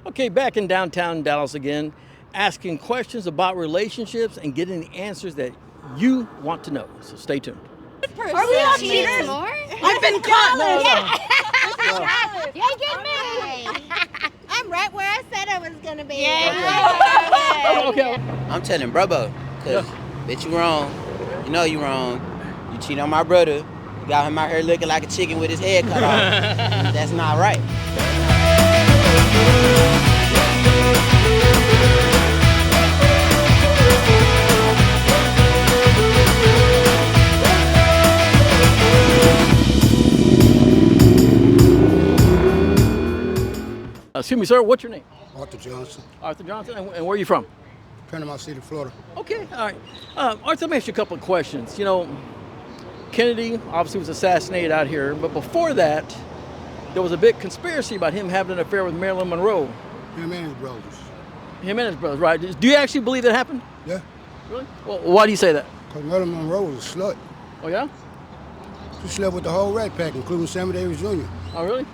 Okay, back in downtown Dallas again, asking questions about relationships and getting the answers that you want to know. So stay tuned. Are we all cheaters? I've been caught. Yeah, get me. I'm right where I said I was gonna be. Okay. I'm telling Brabo, cause bitch, you wrong. You know you wrong. You cheat on my brother. You got him out here looking like a chicken with his head cut off. That's not right. Excuse me, sir, what's your name? Arthur Johnson, Arthur Johnson, and where are you from? Panama City, Florida. Okay, all right. Arthur, let me ask you a couple of questions. You know, Kennedy obviously was assassinated out here, but before that, there was a big conspiracy about him having an affair with Marilyn Monroe. Him and his brothers. Him and his brothers, right? Do you actually believe that happened? Yeah, Really? Well, why do you say that? because Marilyn Monroe was a slut. Oh, yeah? She slept with the whole rat pack, including Sammy Davis Jr., Oh, really?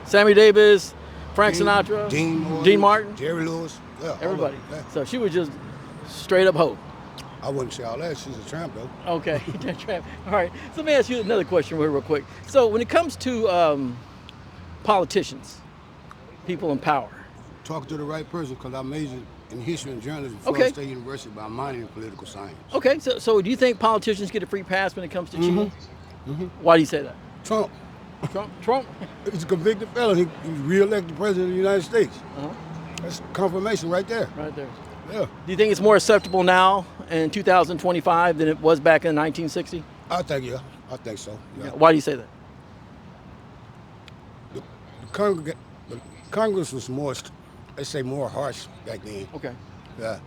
Sammy Davis, Frank Sinatra, Dean Martin, Jerry Lewis, yeah, all of everybody. them, yeah. So she was just straight up hoe. I wouldn't say all that. She's a tramp, though. Okay, all right. So let me ask you another question real quick. So when it comes to politicians, people in power, Talk to the right person, because I majored in history and journalism at Okay. Florida State University by minoring in political science. okay, so do you think politicians get a free pass when it comes to cheating? Why do you say that? Trump, Trump? he's a convicted felon. He was re-elected president of the United States. Uh-huh. That's confirmation right there. Right there. Yeah, Do you think it's more acceptable now in 2025 than it was back in 1960? I think so. Yeah. Why do you say that? The Congress was more, let's say, more harsh back then. Okay. Yeah.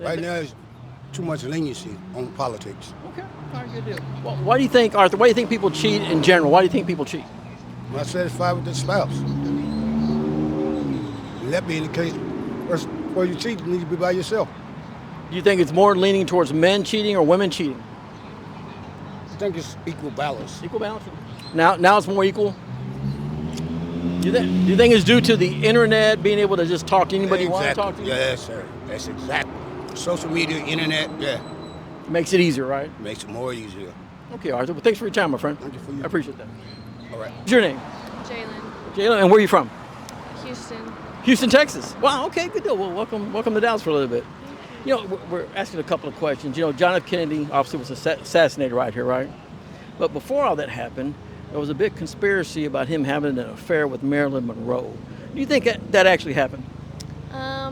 Right now, there's too much leniency on politics. Okay. All right, good deal. Well, why do you think, Arthur, why do you think people cheat in general? Why do you think people cheat? Not satisfied with their spouse. And that being the case, first, before you cheat, you need to be by yourself. Do you think it's more leaning towards men cheating or women cheating? I think it's equal balance. Equal balance? Now it's more equal? Do you think it's due to the internet, being able to just talk to anybody you want to talk to? Yes, sir. That's exactly. Social media, internet, yeah, Makes it easier, right? makes it more easier. Okay, Arthur. Well, thanks for your time, my friend. Thank you for your- I appreciate that. All right. What's your name? Jaylen, Jaylen. And where are you from? Houston. Houston, Texas. Wow, okay, good deal. Well, welcome to Dallas for a little bit. You know, we're asking a couple of questions. You know, John F. Kennedy obviously was assassinated right here, right? But before all that happened, there was a big conspiracy about him having an affair with Marilyn Monroe. Do you think that actually happened?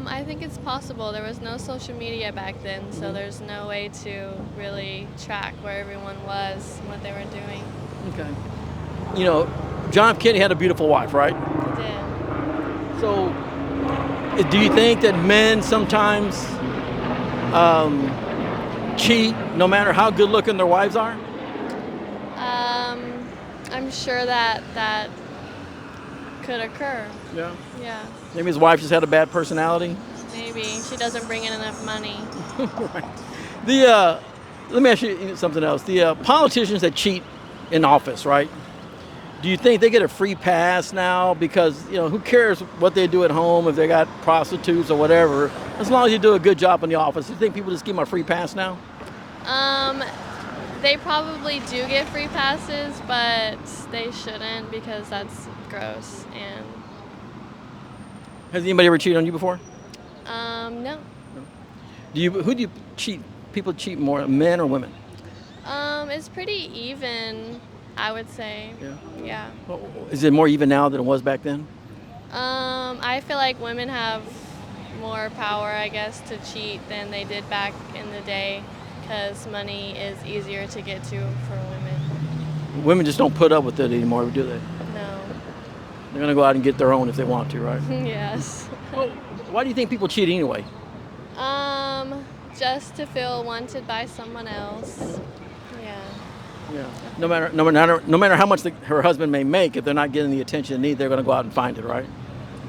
I think it's possible. There was no social media back then, so there's no way to really track where everyone was and what they were doing. Okay. You know, John F. Kennedy had a beautiful wife, right? They did. So, do you think that men sometimes cheat no matter how good looking their wives are? I'm sure that could occur. Yeah. Yeah, Maybe his wife just had a bad personality. maybe. She doesn't bring in enough money. Right. Let me ask you something else. The politicians that cheat in office, right? Do you think they get a free pass now? Because, you know, who cares what they do at home if they got prostitutes or whatever? As long as you do a good job in the office. Do you think people just give them a free pass now? They probably do get free passes, but they shouldn't because that's gross. And Has anybody ever cheated on you before? no. Who do you cheat? People cheat more, men or women? It's pretty even, I would say. Yeah. Well, is it more even now than it was back then? I feel like women have more power, I guess, to cheat than they did back in the day because money is easier to get to for women. Women just don't put up with it anymore, do they? No. They're gonna go out and get their own if they want to, right? Yes. Well, why do you think people cheat anyway? Just to feel wanted by someone else. Yeah. Yeah. No matter how much her husband may make, if they're not getting the attention they need, they're gonna go out and find it, right?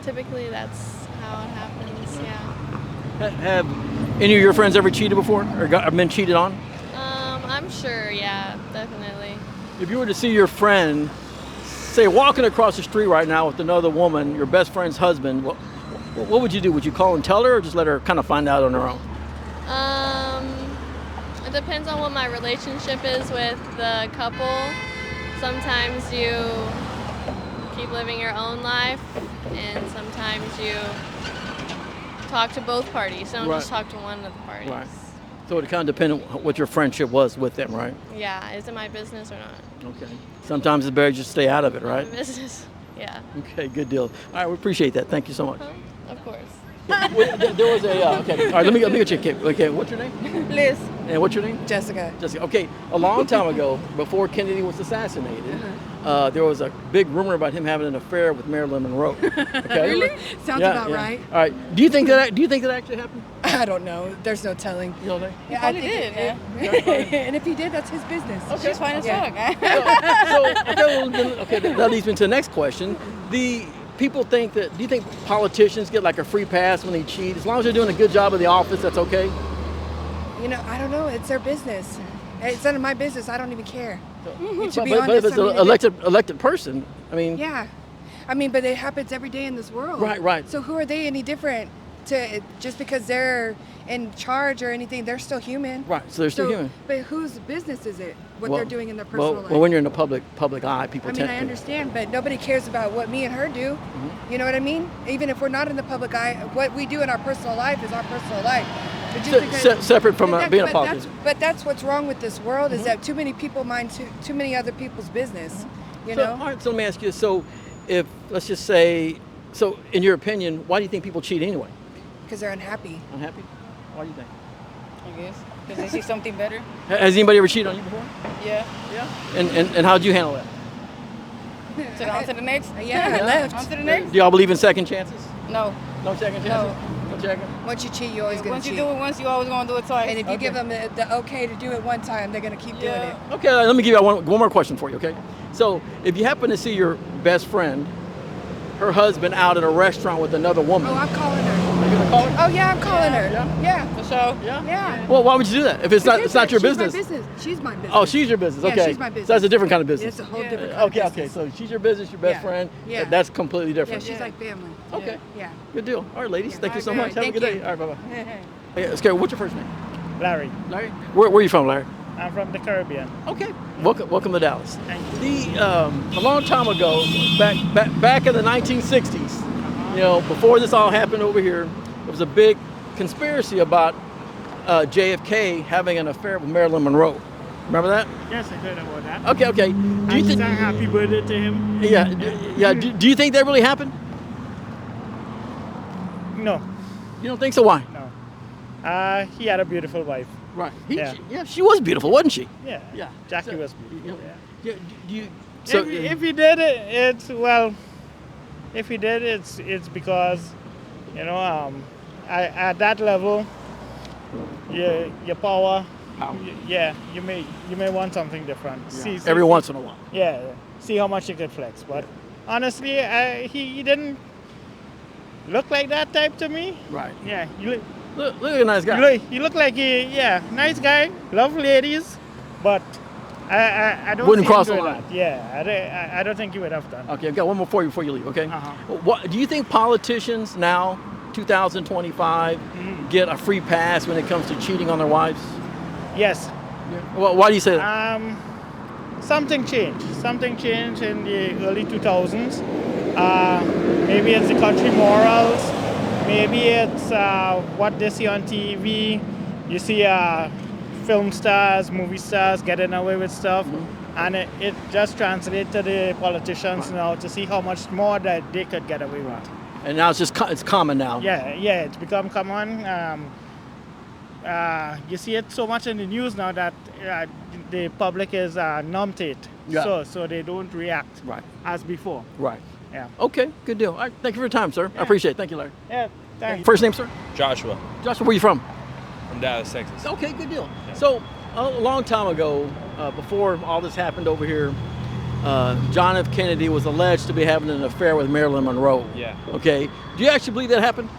Typically, that's how it happens. Yeah. Have any of your friends ever cheated before, or been cheated on? I'm sure. Yeah, definitely. If you were to see your friend, say, walking across the street right now with another woman, your best friend's husband, What would you do? Would you call and tell her, or just let her kind of find out on her own? It depends on what my relationship is with the couple. Sometimes you keep living your own life, and sometimes you talk to both parties. Don't just talk to one of the parties. Right. So it kind of depends on what your friendship was with them, right? Yeah, is it my business or not? Okay. Sometimes it's better just stay out of it, right? My business, yeah. Okay, good deal. All right, we appreciate that. Thank you so much. Of course. There was a, okay, all right, let me get you. Okay, what's your name? Bliss. And what's your name? Jessica. Jessica. Okay, a long time ago, before Kennedy was assassinated, there was a big rumor about him having an affair with Marilyn Monroe. Okay? Really? Sounds about right. All right. Do you think that actually happened? I don't know. There's no telling. You don't think? Yeah, I think it. And if he did, that's his business. Okay. She's fine as fuck. Okay, that leads me to the next question. Do you think politicians get like a free pass when they cheat? As long as they're doing a good job of the office, that's okay? You know, I don't know. It's their business. It's none of my business. I don't even care. To be But if honest, it's an elected person, I mean. Yeah. I mean, but it happens every day in this world. Right. So who are they any different to just because they're in charge or anything? They're still human. Right, so they're still human. But whose business is it? What they're doing in their personal life? Well, when you're in the public eye, people tend to. I understand, but nobody cares about what me and her do. You know what I mean? Even if we're not in the public eye, what we do in our personal life is our personal life. Separate from being a politician. But that's what's wrong with this world is that too many people mind too many other people's business. You know? All right, so let me ask you, let's just say, in your opinion, why do you think people cheat anyway? Because they're unhappy. Unhappy? Why do you think? I guess. Because they see something better. Has anybody ever cheated on you before? Yeah. And how'd you handle that? So on to the next? Yeah, I left. On to the next? Do y'all believe in second chances? No. No second chances? No second? Once you cheat, you're always going to cheat. Once you do it once, you always going to do it twice. And if you give them the okay to do it one time, they're going to keep doing it. Okay, let me give you one more question for you, okay? So if you happen to see your best friend, her husband out at a restaurant with another woman. Oh, I'm calling her. Are you gonna call her? Oh yeah, I'm calling her. Yeah. For sure. Yeah. Well, why would you do that? If it's not your business. She's my business. She's my business. Oh, she's your business. Okay. Yeah, she's my business. So that's a different kind of business. It's a whole different kind of business. Okay. So she's your business, your best friend. Yeah. That's completely different. Yeah, she's like family. Okay. Yeah. Good deal. All right, ladies. Thank you so All much. right, Have a good thank day. you. All right, bye-bye. Okay, what's your first name? Larry. Larry? Where are you from, Larry? I'm from the Caribbean. Okay. Welcome to Dallas. Thank you. A long time ago, back in the 1960s, before this all happened over here, there was a big conspiracy about JFK having an affair with Marilyn Monroe. Remember that? Yes, I heard about that. Okay. Do you think? Happy birthday to him. Yeah. Do you think that really happened? No. You don't think so? Why? No. He had a beautiful wife. Right. She was beautiful, wasn't she? Yeah. Yeah. Jackie was beautiful. Yeah. If he did it, it's because, at that level, your power. You may want something different. Yeah. Every once in a while. Yeah. See how much you could flex, but honestly, he didn't look like that type to me. Right. Yeah. Look at a nice guy. You look like nice guy, love ladies, but I don't Wouldn't see him cross the doing line. that. Yeah, I don't think he would have done. Okay, I've got one more for you before you leave. Okay. Uh-huh. Do you think politicians now, 2025, get a free pass when it comes to cheating on their wives? Yes. Yeah. Well, why do you say that? Something changed. Something changed in the early 2000s. Maybe it's the country morals. Maybe it's what they see on TV. You see film stars, movie stars getting away with stuff. And it just translates to the politicians now to see how much more that they could get away with. And now it's common now. Yeah, it's become common. You see it so much in the news now that the public is numb to it. Yeah. So they don't react as before. Right. Yeah. Okay, good deal. All right, thank you for your time, sir. I appreciate it. Thank you, Larry. Yeah, thank you. First name, sir? Joshua. Joshua, where are you from? From Dallas, Texas. Okay, good deal. Yeah. So, a long time ago, before all this happened over here, John F. Kennedy was alleged to be having an affair with Marilyn Monroe. Yeah. Okay. Do you actually believe that happened?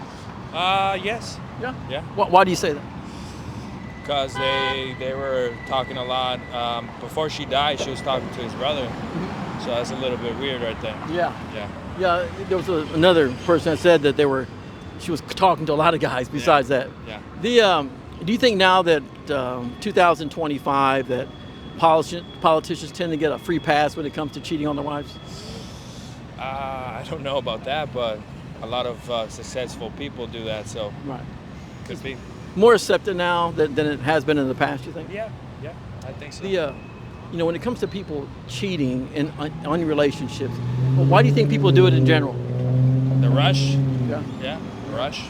Yes. Yeah? Yeah. Why do you say that? Because they were talking a lot. Before she died, she was talking to his brother. So that's a little bit weird right there. Yeah. There was another person that said that they were she was talking to a lot of guys besides that. Yeah. Do you think now that 2025 that politicians tend to get a free pass when it comes to cheating on their wives? I don't know about that, but a lot of successful people do that, so Right. could be. More accepted now than it has been in the past, you think? Yeah, I think so. When it comes to people cheating on relationships, well, why do you think people do it in general? The rush. Yeah. The rush.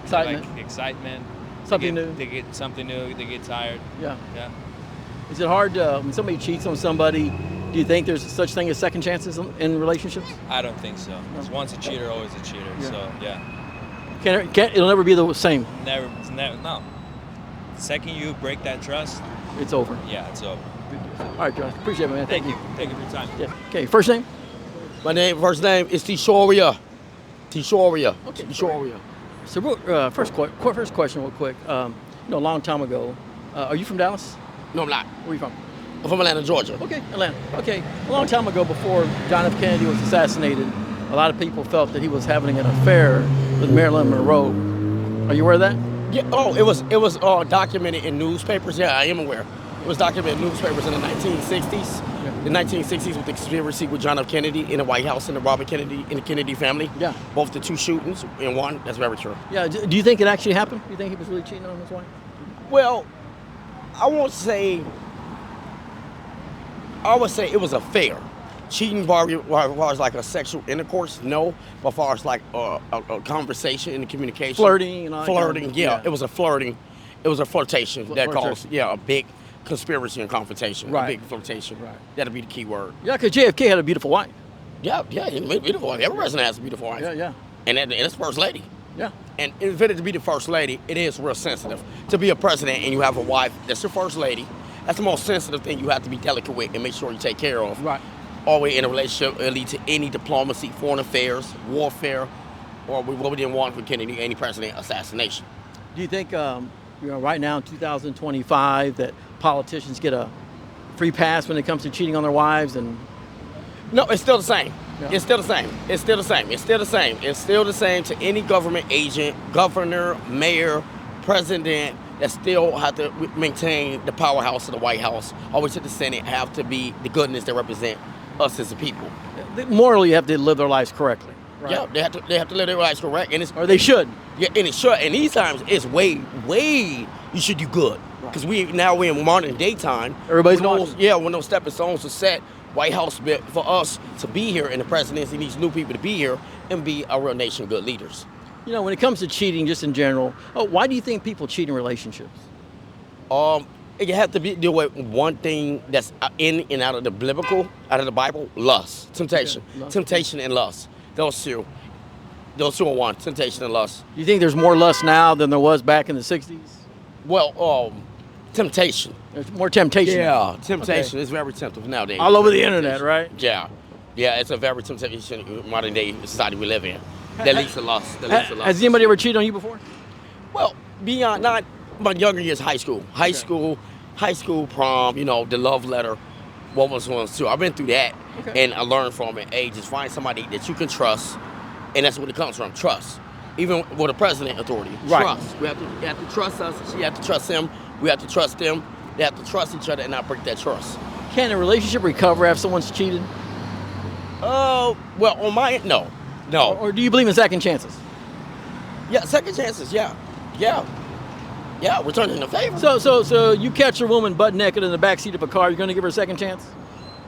Excitement. Like excitement. Something new. They get something new. They get tired. Yeah. Yeah. Is it hard when somebody cheats on somebody? Do you think there's such thing as second chances in relationships? I don't think so. It's once a cheater, always a cheater. Yeah. So yeah. It'll never be the same. Never. No. The second you break that trust, It's over. yeah, it's over. All right, Josh. Appreciate it, man. Thank you. Thank you for your time. Yeah. Okay. First name? My first name is Tishora. Tishora. Okay. Tishora. So, first question, real quick. A long time ago, are you from Dallas? No, I'm not. Where are you from? I'm from Atlanta, Georgia. Okay, Atlanta. Okay, a long time ago, before John F. Kennedy was assassinated, a lot of people felt that he was having an affair with Marilyn Monroe. Are you aware of that? Yeah. Oh, it was documented in newspapers. Yeah, I am aware. It was documented in newspapers in the 1960s. Yeah. The 1960s with the conspiracy with John F. Kennedy in the White House and the Robert Kennedy and the Kennedy family. Yeah. Both the two shootings in one. That's very true. Yeah. Do you think it actually happened? Do you think he was really cheating on his wife? Well, I would say it was a fair. Cheating as far as like a sexual intercourse, no. But as far as like a conversation and communication. Flirting and all that Flirting, kind of- yeah. yeah. It was a flirting. It was a flirtation that Flirtation. caused, a big conspiracy and confrontation. Right. A big flirtation. Right. That'll be the key word. Yeah, because JFK had a beautiful wife. Yeah, he made a beautiful wife. Every president has a beautiful wife. Yeah. And it's first lady. Yeah. And in order to be the first lady, it is real sensitive. To be a president and you have a wife that's your first lady, that's the most sensitive thing you have to be delicate with and make sure you take care of. Right. Always in a relationship, it lead to any diplomacy, foreign affairs, warfare, or what we didn't want for Kennedy, any president assassination. Do you think, right now in 2025, that politicians get a free pass when it comes to cheating on their wives? And No, it's still the same. Yeah. It's still the same. It's still the same. It's still the same. It's still the same to any government agent, governor, mayor, president that still have to maintain the powerhouse of the White House. Always to the Senate have to be the goodness that represent us as a people. morally, you have to live their lives correctly. Right? Yeah, they have to live their lives correct, and it's Or they should. Yeah, and it should. And these times, it's way you should do good because we're in modern day time. Everybody's when watching. when those stepping stones are set, White House built for us to be here, and the presidency needs new people to be here and be a real nation good leaders. You know, when it comes to cheating, just in general, why do you think people cheat in relationships? You have to deal with one thing that's in and out of the biblical, out of the Bible: lust, temptation, Yeah, lust. temptation, and lust. Those two are one: temptation and lust. Do you think there's more lust now than there was back in the 60s? Well, temptation. There's more temptation. Yeah, temptation is very tempting nowadays. All over the internet, right? Yeah, it's a very temptation in modern day society we live in. That leads to lust. Has anybody ever cheated on you before? Well, beyond not my younger years, high school, prom. The love letter. What was one too? I've been through that, and I learned from it. Hey, just find somebody that you can trust, and that's where it comes from. Trust, even with the president authority. Right. Trust. You have to trust us. You have to trust him. We have to trust them. They have to trust each other and not break that trust. Can a relationship recover after someone's cheated? Well, on my no. Or do you believe in second chances? Yeah, second chances. Yeah, returning the favor. So you catch a woman butt naked in the backseat of a car, you're going to give her a second chance?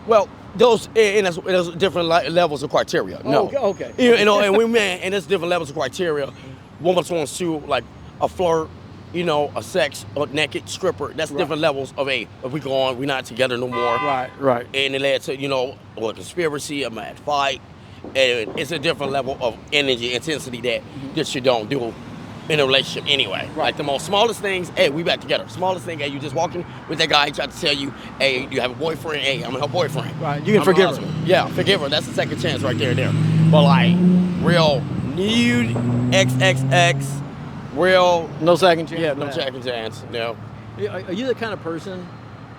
Well, those different levels of criteria. No. Okay. And we and there's different levels of criteria. Woman wants to like a flirt, a sex, a naked stripper. That's different levels of if we go on, we're not together no more. Right. And it led to a conspiracy, a mad fight, and it's a different level of energy, intensity that you don't do in a relationship anyway. Right. Like the most smallest things, hey, we back together. Smallest thing, hey, you just walking with that guy, he tried to tell you, hey, you have a boyfriend, hey, I'm her boyfriend. Right, you can I'm forgive her her. husband. Yeah, forgive her. That's the second chance right there. But like real nude XXX, real No second chance? yeah, for no that. second chance. No. Are you the kind of person,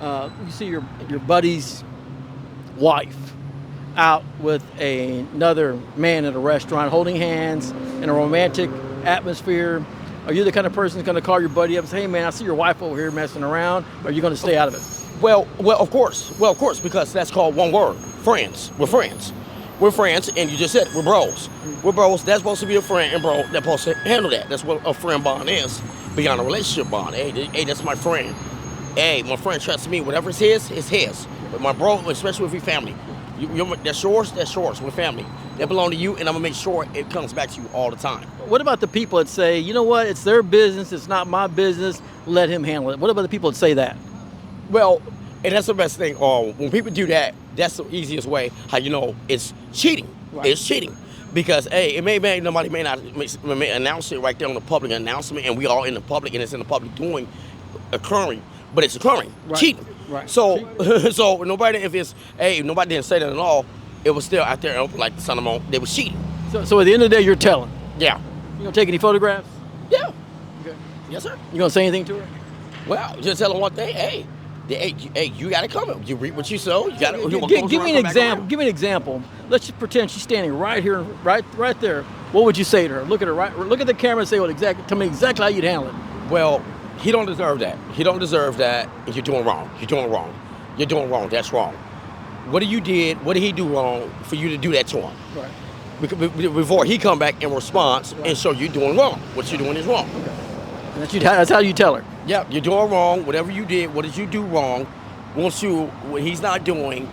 you see your buddy's wife out with another man at a restaurant holding hands in a romantic atmosphere? Are you the kind of person that's going to call your buddy up and say, hey, man, I see your wife over here messing around? Or are you going to stay out of it? Well, of course. Well, of course, because that's called one word, friends. We're friends. We're friends, and you just said it, we're bros. We're bros. That's supposed to be a friend, and bro, that's supposed to handle that. That's what a friend bond is, beyond a relationship bond. Hey, that's my friend. Hey, my friend trusts me. Whatever is his, it's his. But my bro, especially with your family, that's yours, that's yours. We're family. They belong to you, and I'm going to make sure it comes back to you all the time. What about the people that say, you know what, it's their business, it's not my business, let him handle it? What about the people that say that? Well, and that's the best thing. When people do that, that's the easiest way how you know it's cheating. Right. It's cheating. Because, hey, nobody may not announce it right there on the public announcement, and we all in the public, and it's in the public occurring, but it's occurring. Right. Cheating. Right. So, so nobody didn't say that at all, it was still out there like the Son of Mo, they was cheating. So at the end of the day, you're telling? Yeah. You gonna take any photographs? Yeah. Okay. Yes, sir. You gonna say anything to her? Well, just tell them one thing. Hey, you gotta come. You reap what you sow. You gotta. Give me an example. Give me an example. Let's just pretend she's standing right here, right there. What would you say to her? Look at her. Look at the camera and say tell me exactly how you'd handle it. Well, he don't deserve that. He don't deserve that. And you're doing wrong. You're doing wrong. You're doing wrong. That's wrong. What did he do wrong for you to do that to him? Right. Before he come back in response and show you doing wrong. What you're doing is wrong. Okay. That's how you tell her. Yeah, you're doing wrong. Whatever you did, what did you do wrong? What he's not doing,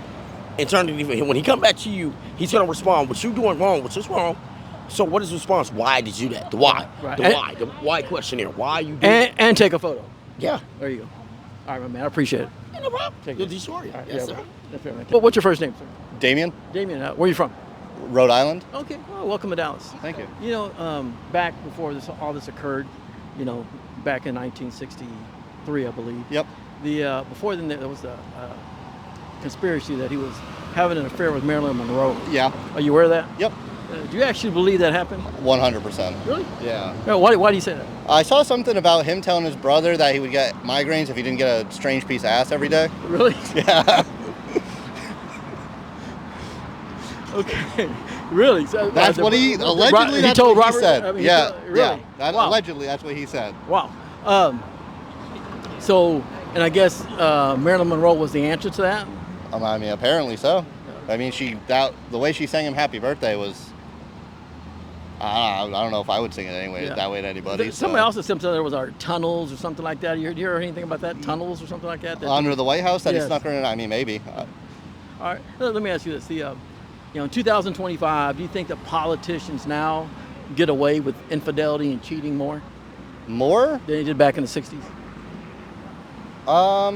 when he come back to you, he's gonna respond. What you doing wrong? Which is wrong. So what is the response? Why did you do that? The why. Right. The why question here. Why you do that? And take a photo. Yeah. There you go. All right, my man. I appreciate it. No problem. You're Tishora. Right, yes, sir. Well, what's your first name, sir? Damien. Damien. Where are you from? Rhode Island. Okay. Well, welcome to Dallas. Thank you. You know, back before all this occurred, you know, back in 1963, I believe. Yep. Before then, there was a conspiracy that he was having an affair with Marilyn Monroe. Yeah. Are you aware of that? Yep. Do you actually believe that happened? 100%. Really? Yeah. Why do you say that? I saw something about him telling his brother that he would get migraines if he didn't get a strange piece of ass every day. Really? Yeah. Okay. Really? So, that's what he allegedly. That's told what Robert. He said. I mean, yeah. Really? Yeah. Wow. Allegedly, that's what he said. Wow. So, and I guess Marilyn Monroe was the answer to that. I mean, apparently so. I mean, the way she sang him "Happy Birthday" was. I don't know if I would sing it anyway that way to anybody. Somebody else said there was tunnels or something like that. You heard anything about that? Tunnels or something like that? Under the White House that he snuck in? I mean, maybe. All right. Let me ask you this. In 2025, do you think that politicians now get away with infidelity and cheating more? More? Than they did back in the 60s? I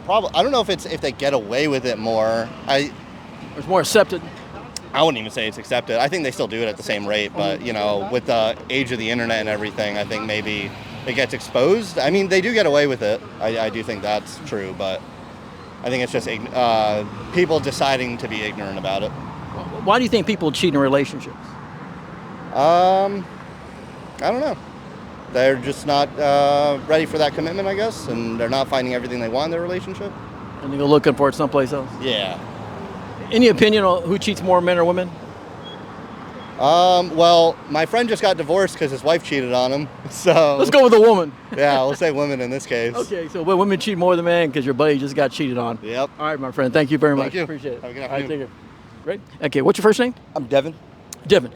don't know if they get away with it more. It's more accepted. I wouldn't even say it's accepted. I think they still do it at the same rate, but with the age of the internet and everything, I think maybe it gets exposed. I mean, they do get away with it. I do think that's true, but I think it's just people deciding to be ignorant about it. Why do you think people cheat in relationships? I don't know. They're just not ready for that commitment, I guess, and they're not finding everything they want in their relationship. And they go looking for it someplace else? Yeah. Any opinion on who cheats more, men or women? Well, my friend just got divorced because his wife cheated on him. So let's go with a woman. Yeah, we'll say women in this case. Okay, so women cheat more than men because your buddy just got cheated on. Yep. All right, my friend. Thank you very much. Thank you. Appreciate it. Have a good afternoon. All right, take care. Great. Okay, what's your first name? I'm Devin. Devin.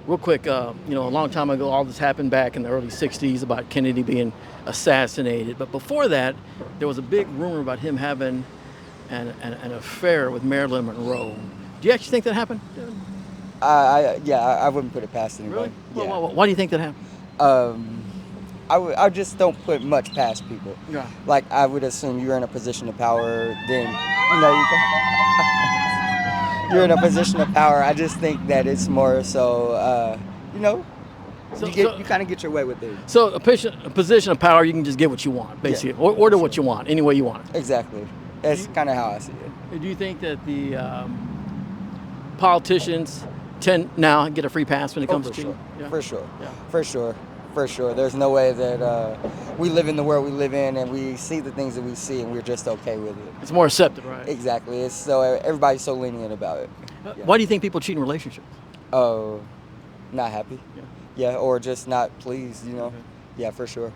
Real quick, a long time ago, all this happened back in the early 60s about Kennedy being assassinated. But before that, there was a big rumor about him having an affair with Marilyn Monroe. Do you actually think that happened? I wouldn't put it past anybody. Really? Yeah. Why do you think that happened? I just don't put much past people. Yeah. Like, I would assume you're in a position of power, then, you're in a position of power. I just think that it's more so, you kind of get your way with it. So a position of power, you can just get what you want, basically. Yeah. Or order what you want, any way you want it. Exactly. That's kind of how I see it. Do you think that the politicians tend now get a free pass when it comes to cheating? Yeah. For sure. Yeah. For sure. There's no way that we live in the world we live in and we see the things that we see and we're just okay with it. It's more accepted, right? Exactly. It's so everybody's so lenient about it. Why do you think people cheat in relationships? Oh, not happy. Yeah, or just not pleased, you know. Yeah, for sure.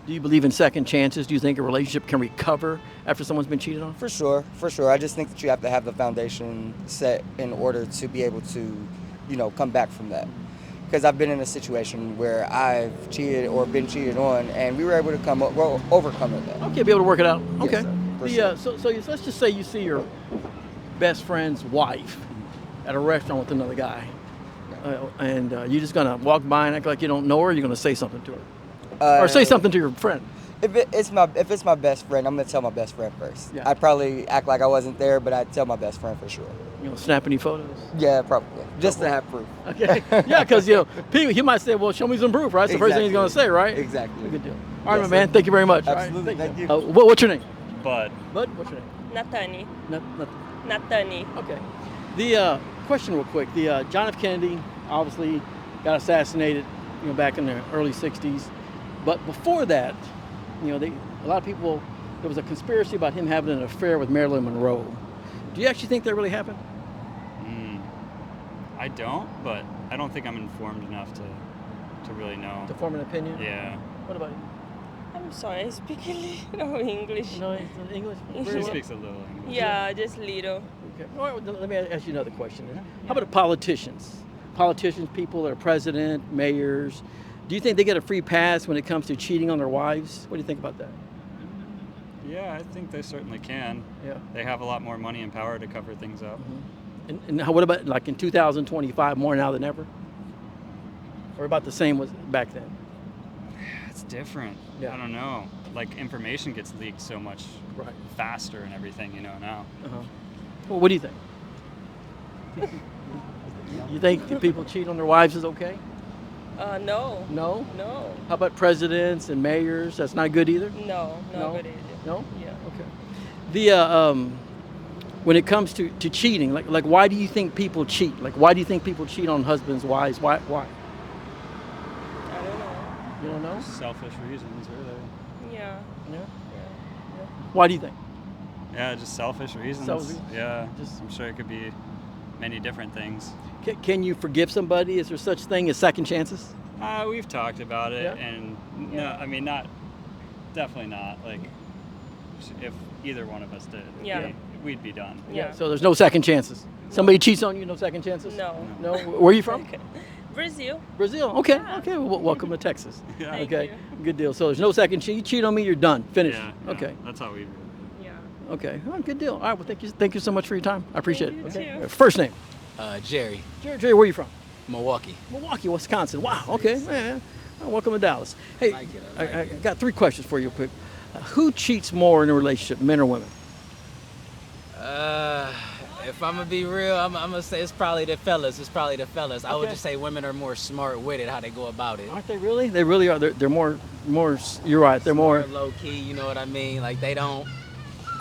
Do you believe in second chances? Do you think a relationship can recover after someone's been cheated on? For sure, for sure. I just think that you have to have the foundation set in order to be able to, you know, come back from that. Because I've been in a situation where I've cheated or been cheated on, and we were able to overcome that. Okay, be able to work it out. Okay. Yes, sir, So let's just say you see your best friend's wife at a restaurant with another guy, and you're just gonna walk by and act like you don't know her. Or you're gonna say something to her. Or say something to your friend. If it's my best friend, I'm gonna tell my best friend first. Yeah. I'd probably act like I wasn't there, but I'd tell my best friend for sure. You know, snap any photos? Yeah, probably. Just to have proof. Okay. Yeah, because people, he might say, "Well, show me some proof," right? It's the first thing he's gonna say, right? Exactly. Good deal. All right, my man. Thank you very much. Absolutely. All right, Thank you. What's your name? Bud. Bud. What's your name? Natani. Natani. Okay. The question, real quick. The John F. Kennedy obviously got assassinated, back in the early '60s. But before that, a lot of people, there was a conspiracy about him having an affair with Marilyn Monroe. Do you actually think that really happened? I don't, but I don't think I'm informed enough to really know. To form an opinion? Yeah. What about you? I'm sorry, I speak a little English. No, English? She speaks a little English. Yeah, just little. Okay. All right, let me ask you another question. How about the politicians? Politicians, people that are president, mayors. Do you think they get a free pass when it comes to cheating on their wives? What do you think about that? Yeah, I think they certainly can. Yeah. They have a lot more money and power to cover things up. And what about like in 2025, more now than ever? Or about the same as back then? It's different. Yeah. I don't know. Like information gets leaked so much faster and everything, now. Well, what do you think? You think that people cheat on their wives is okay? No. No? No. How about presidents and mayors? That's not good either? No, not good either. No? Yeah. Okay. When it comes to cheating, like why do you think people cheat? Like why do you think people cheat on husbands, wives? Why? I don't know. You don't know? Selfish reasons, really. Yeah. Yeah. Why do you think? Yeah, just selfish reasons. Selfish. Yeah. I'm sure it could be many different things. Can you forgive somebody? Is there such thing as second chances? We've talked about it, Yeah? and no, I mean, definitely not. Like, if either one of us did, we'd be done. Yeah. So there's no second chances. Somebody cheats on you, no second chances? No. No? Where are you from? Brazil. Brazil. Okay. Okay. Well, welcome to Texas. Yeah. Okay. Good deal. So there's no second chance. You cheat on me, you're done. Finished. Yeah, Okay. That's how we. Yeah. Okay. Oh, good deal. All right. Well, thank you so much for your time. I appreciate it. Thank you too. First name. Jerry. Jerry, where are you from? Milwaukee. Milwaukee, Wisconsin. Wow. Okay. Man. Well, welcome to Dallas. Hey, I got 3 questions for you, quick. Who cheats more in a relationship, men or women? If I'm gonna be real, I'm gonna say it's probably the fellas. I would just say women are more smart with it, how they go about it. Aren't they really? They really are. They're more. You're right. They're more low key. You know what I mean? Like they don't.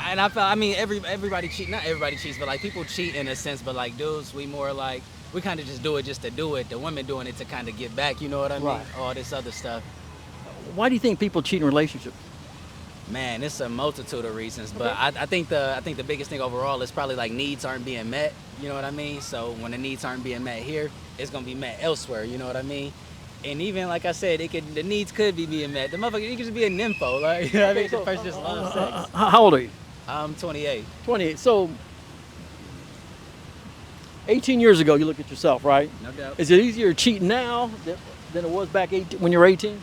And I mean, everybody cheat. Not everybody cheats, but like people cheat in a sense. But like dudes, we more like we kind of just do it just to do it. The women doing it to kind of get back. You know what I mean? Right. All this other stuff. Why do you think people cheat in relationships? Man, it's a multitude of reasons, but I think the biggest thing overall is probably like needs aren't being met. You know what I mean? So when the needs aren't being met here, it's gonna be met elsewhere. You know what I mean? And even like I said, the needs could be being met. The motherfucker, you could just be a nympho, like you know what I mean? The person just loves sex. How old are you? I'm 28. 28. So 18 years ago, you look at yourself, right? No doubt. Is it easier to cheat now than it was back when you were 18?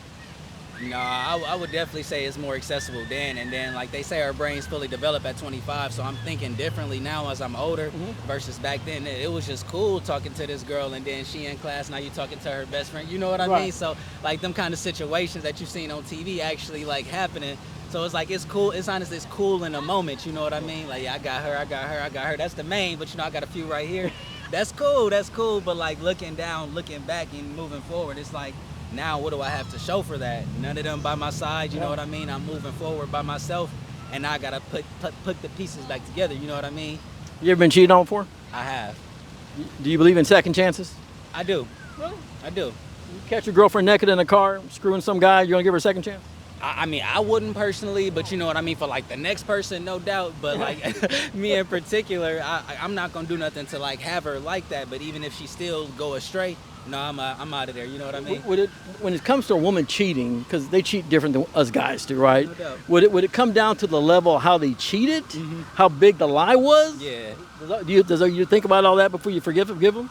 No, I would definitely say it's more accessible then. And then, like they say, our brains fully develop at 25. So I'm thinking differently now as I'm older versus back then. It was just cool talking to this girl, and then she in class. Now you talking to her best friend. You know what I mean? So like them kind of situations that you've seen on TV actually like happening. So it's like it's cool. It's honestly it's cool in a moment. You know what I mean? Like yeah, I got her. That's the main. But I got a few right here. That's cool. But like looking down, looking back, and moving forward, it's like. Now, what do I have to show for that? None of them by my side, you know what I mean? I'm moving forward by myself, and now I gotta put the pieces back together, you know what I mean? You ever been cheated on before? I have. Do you believe in second chances? I do. I do. You catch your girlfriend naked in a car, screwing some guy, you're gonna give her a second chance? I mean, I wouldn't personally, but you know what I mean? For like the next person, no doubt, but like me in particular, I'm not gonna do nothing to like have her like that, but even if she still go astray, no, I'm out of there. You know what I mean? When it comes to a woman cheating, because they cheat different than us guys do, right? No doubt. Would it come down to the level of how they cheated, how big the lie was? Yeah. Do you think about all that before you forgive them?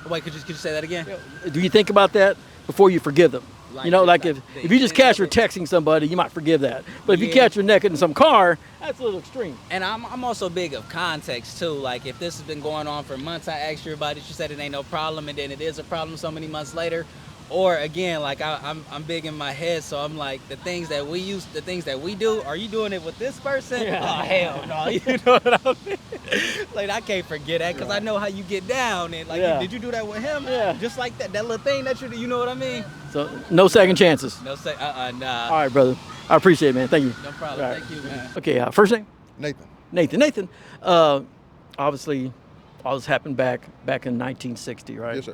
Wait, could you say that again? Do you think about that before you forgive them? Like, if you just catch her texting somebody, you might forgive that. But if you catch her naked in some car, that's a little extreme. And I'm also big of context too. Like if this has been going on for months, I asked her about it. She said it ain't no problem, and then it is a problem so many months later. Or again, like I'm big in my head, so I'm like the things that we do. Are you doing it with this person? Yeah. Oh hell no! You know what I mean? Like I can't forget that because I know how you get down. And like, did you do that with him? Yeah. Just like that little thing that you know what I mean? So no second chances. Nah. All right, brother. I appreciate it, man. Thank you. No problem. All right. Thank you, man. Okay, first name? Nathan. Nathan. Obviously, all this happened back in 1960, right? Yes,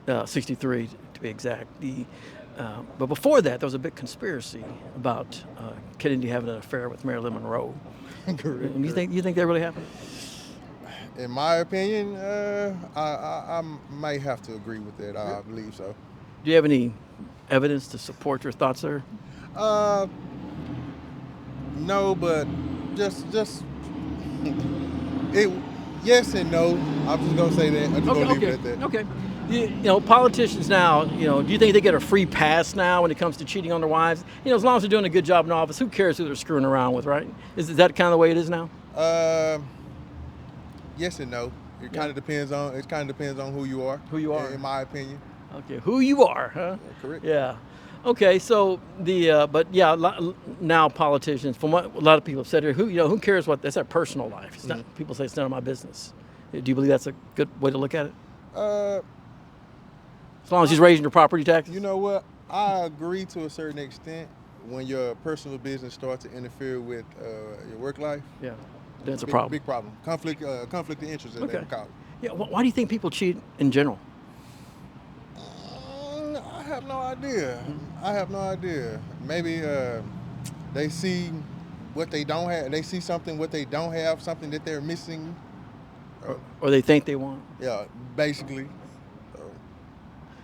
sir. 63 to be exact. But before that, there was a big conspiracy about Kennedy having an affair with Marilyn Monroe. Correct. And you think that really happened? In my opinion, I might have to agree with that. I believe so. Do you have any evidence to support your thoughts there? No, but just it. Yes and no. I'm just gonna say that. I'm just gonna leave it at that. Okay. You know, politicians now, do you think they get a free pass now when it comes to cheating on their wives? As long as they're doing a good job in office, who cares who they're screwing around with, right? Is that kind of the way it is now? Yes and no. It kind of depends on who you are. Who you are. In my opinion. Okay, who you are, huh? Yeah, correct. Yeah. Okay, so now politicians, from what a lot of people have said here, who cares what, that's their personal life. It's not, people say it's none of my business. Do you believe that's a good way to look at it? As long as he's raising your property taxes? You know what? I agree to a certain extent. When your personal business starts to interfere with your work life, yeah, that's a problem. Big problem. Conflict of interest, as they would call it. Yeah. Why do you think people cheat in general? I have no idea. I have no idea. Maybe they see what they don't have. They see something what they don't have, something that they're missing. Or they think they want. Yeah, basically.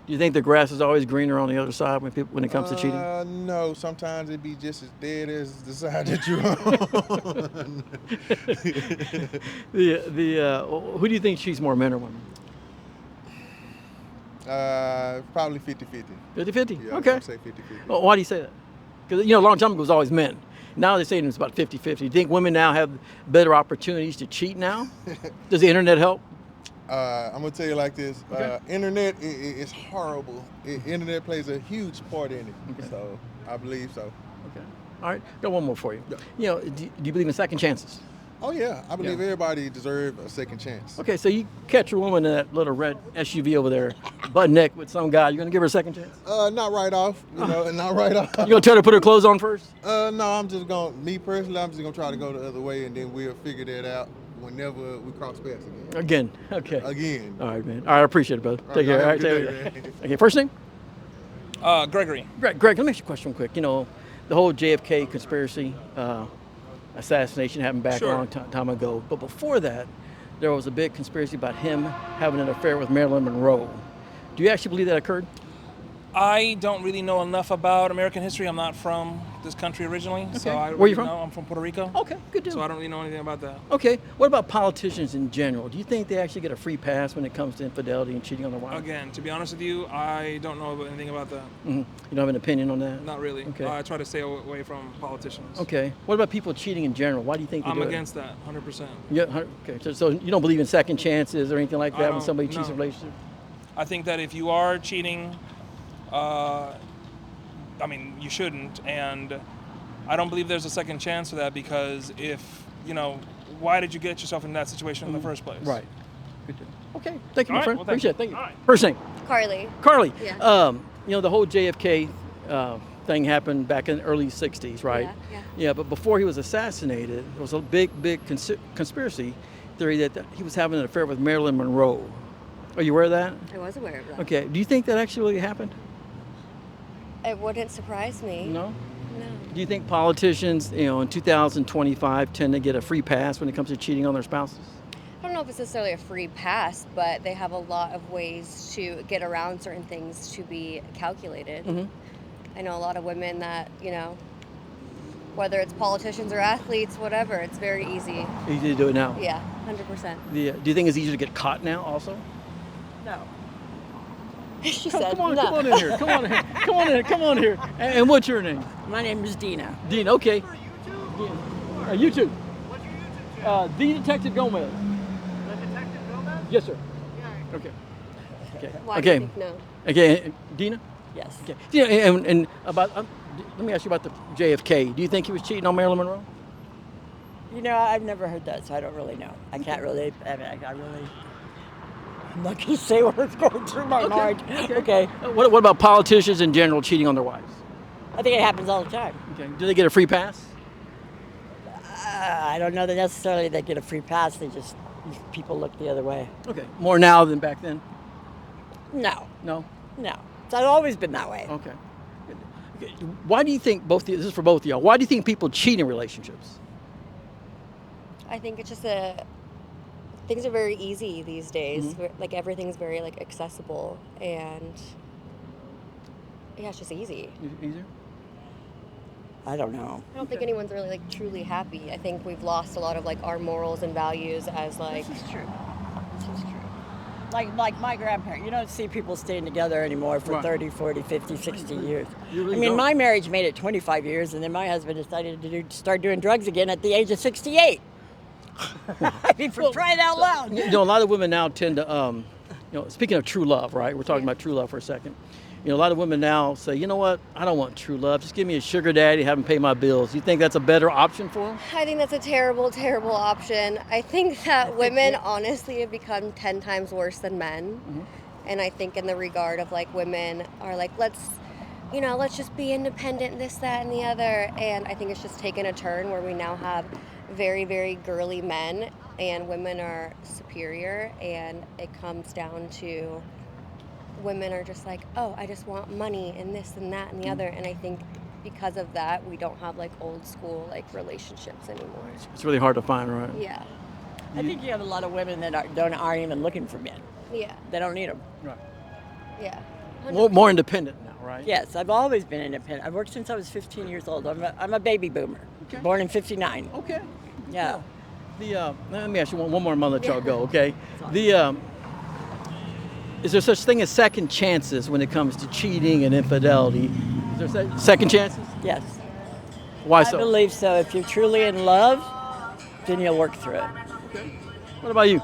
Do you think the grass is always greener on the other side when it comes to cheating? No, sometimes it be just as dead as the side that you're on. Who do you think cheats more, men or women? Probably 50-50. 50-50? Yeah, Okay. I'd say 50-50. Well, why do you say that? Because, a long time ago it was always men. Now they're saying it's about 50-50. Do you think women now have better opportunities to cheat now? Does the internet help? I'm going to tell you like this. Okay. Internet is horrible. Internet plays a huge part in it. Okay. So I believe so. Okay. All right. Got one more for you. Yeah. Do you believe in second chances? Oh, yeah. I believe everybody deserves a second chance. Okay, so you catch a woman in that little red SUV over there, butt neck with some guy. You going to give her a second chance? Not right off. Not right off. You going to try to put her clothes on first? No, I'm just going to, me personally, I'm just going to try to go the other way, and then we'll figure that out whenever we cross paths again. Again, okay. Again. All right, man. All right, I appreciate it, brother. All Take care. All right, right, take care. Okay, first name? Gregory. Greg, let me ask you a question quick. The whole JFK conspiracy, assassination happened back a long time ago. But before that, there was a big conspiracy about him having an affair with Marilyn Monroe. Do you actually believe that occurred? I don't really know enough about American history. I'm not from this country originally, so I Where are you from? know. I'm from Puerto Rico. Okay, good deal. So I don't really know anything about that. Okay, what about politicians in general? Do you think they actually get a free pass when it comes to infidelity and cheating on their wives? Again, to be honest with you, I don't know anything about that. You don't have an opinion on that? Not really. Okay. I try to stay away from politicians. Okay. What about people cheating in general? Why do you think they I'm do it? against that, 100%. Yeah. Okay. So you don't believe in second chances or anything like that when somebody cheats in a no. relationship? I think that if you are cheating, you shouldn't, and I don't believe there's a second chance for that because why did you get yourself in that situation in the first place? Right. Good deal. Okay. Thank you, my All right, friend. well, Appreciate it. thank Thank you. you. All right. First name? Carly. Carly. Yeah. The whole JFK thing happened back in the early 60s, right? Yeah, but before he was assassinated, there was a big conspiracy theory that he was having an affair with Marilyn Monroe. Are you aware of that? I was aware of that. Okay. Do you think that actually happened? It wouldn't surprise me. No? No. Do you think politicians, in 2025 tend to get a free pass when it comes to cheating on their spouses? I don't know if it's necessarily a free pass, but they have a lot of ways to get around certain things to be calculated. I know a lot of women that, you know, whether it's politicians or athletes, whatever, it's very easy. Easy to do it now. Yeah, 100%. Do you think it's easier to get caught now also? No. Come on in here. Come on in here. Come on in here. Come on here. And what's your name? My name is Dina. Dina, okay. YouTube. The Detective Gomez. The Detective Gomez? Yes, sir. Okay. Okay. Why do you think no? Okay, Dina? Yes. Okay. Yeah, and about, let me ask you about the JFK. Do you think he was cheating on Marilyn Monroe? You know, I've never heard that, so I don't really know. I can't really, I'm not going to say what's going through my mind. Okay. What about politicians in general cheating on their wives? I think it happens all the time. Okay. Do they get a free pass? I don't know that necessarily they get a free pass. They just, people look the other way. Okay. More now than back then? No. No? No. It's always been that way. Okay. Why do you think this is for both of y'all, why do you think people cheat in relationships? I think it's just things are very easy these days. Like everything's very like accessible, and yeah, it's just easy. Easier? I don't know. I don't think anyone's really like truly happy. I think we've lost a lot of like our morals and values as like. This is true. This is true. Like my grandparents, you don't see people staying together anymore for 30, 40, 50, 60 years. Really I mean, don't. my marriage made it 25 years, and then my husband decided to start doing drugs again at the age of 68. I mean, for crying out loud. You know, a lot of women now tend to, you know, speaking of true love, right? We're talking about true love for a second. You know, a lot of women now say, you know what? I don't want true love. Just give me a sugar daddy, have him pay my bills. You think that's a better option for them? I think that's a terrible, terrible option. I think that women honestly have become 10 times worse than men. And I think in the regard of like women are like, let's just be independent, this, that, and the other. And I think it's just taken a turn where we now have very, very girly men and women are superior, and it comes down to women are just like, oh, I just want money and this and that and the other. And I think because of that, we don't have like old school like relationships anymore. It's really hard to find, right? Yeah. I think you have a lot of women that aren't even looking for men. Yeah. They don't need them. Right. Yeah. More independent now, right? Yes, I've always been independent. I've worked since I was 15 years old. I'm a baby boomer. Okay. Born in 59. Okay. Yeah. Let me ask you one more and I'll let y'all go, okay? Is there such thing as second chances when it comes to cheating and infidelity? Is there second chances? Yes. Why so? I believe so. If you're truly in love, then you'll work through it. Okay. What about you?